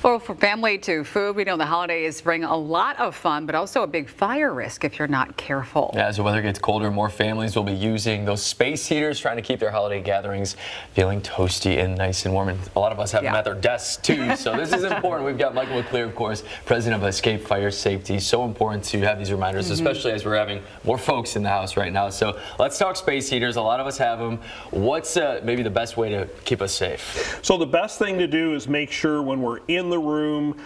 Well, from family to food, we know the holidays bring a lot of fun, but also a big fire risk if you're not careful. Yeah, as the weather gets colder, more families will be using those space heaters, trying to keep their holiday gatherings feeling toasty and nice and warm. And a lot of us have them at their desks too, so this is important. We've got Michael McClear, of course, president of Escape Fire Safety. So important to have these reminders, especially as we're having more folks in the house right now. So let's talk space heaters. A lot of us have them. What's maybe the best way to keep us safe? So the best thing to do is make sure when we're in the room,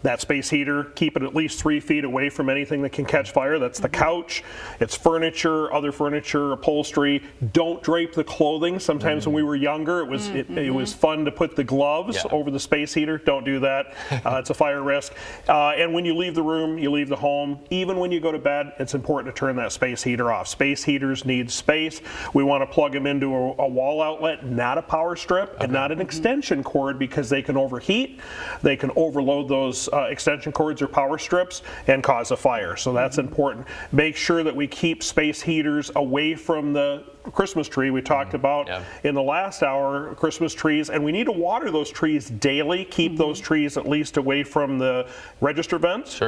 that space heater, keep it at least 3 feet away from anything that can catch fire. That's the couch, it's furniture, other furniture, upholstery. Don't drape the clothing. Sometimes when we were younger, it was fun to put the gloves over the space heater. Don't do that. It's a fire risk. And when you leave the room, you leave the home, even when you go to bed, it's important to turn that space heater off. Space heaters need space. We want to plug them into a wall outlet, not a power strip, and not an extension cord, because they can overheat. They can overload those extension cords or power strips and cause a fire. So that's important. Make sure that we keep space heaters away from the Christmas tree we talked about in the last hour, Christmas trees, and we need to water those trees daily. Keep those trees at least away from the register vents.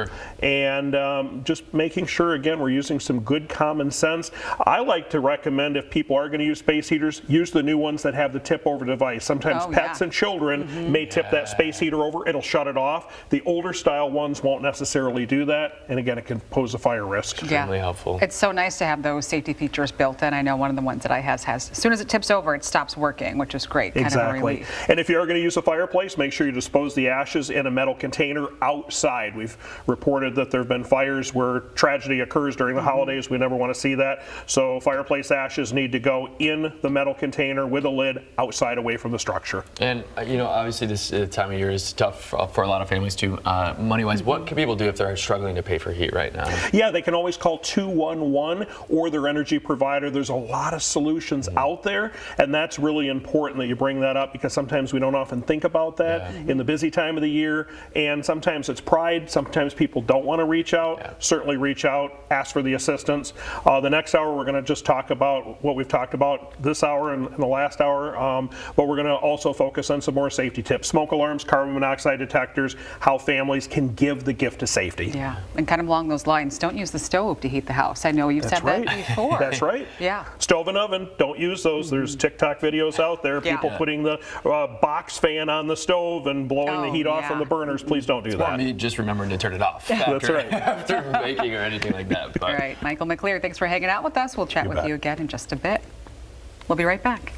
And just making sure, again, we're using some good common sense. I like to recommend, if people are going to use space heaters, use the new ones that have the tip over device. Sometimes pets and children may tip that space heater over. It'll shut it off. The older style ones won't necessarily do that, and again, it can pose a fire risk. Extremely helpful. It's so nice to have those safety features built in. I know one of the ones that I has as soon as it tips over, it stops working, which is great. Exactly. And if you are going to use a fireplace, make sure you dispose the ashes in a metal container outside. We've reported that there have been fires where tragedy occurs during the holidays. We never want to see that. So fireplace ashes need to go in the metal container with a lid outside, away from the structure. And you know, obviously this time of year is tough for a lot of families too, money-wise. What can people do if they're struggling to pay for heat right now? Yeah, they can always call 211 or their energy provider. There's a lot of solutions out there, and that's really important that you bring that up, because sometimes we don't often think about that in the busy time of the year, and sometimes it's pride. Sometimes people don't want to reach out. Certainly reach out, ask for the assistance. The next hour we're going to just talk about what we've talked about this hour and the last hour, but we're going to also focus on some more safety tips: smoke alarms, carbon monoxide detectors, how families can give the gift of safety. Yeah, and kind of along those lines, don't use the stove to heat the house. I know you've said that before. That's right. Stove and oven, don't use those. There's TikTok videos out there, people putting the box fan on the stove and blowing the heat off from the burners. Please don't do that. Me just remembering to turn it off That's right. after baking or anything like that. All right, Michael McClear, thanks for hanging out with us. We'll chat with you again in just a bit. We'll be right back.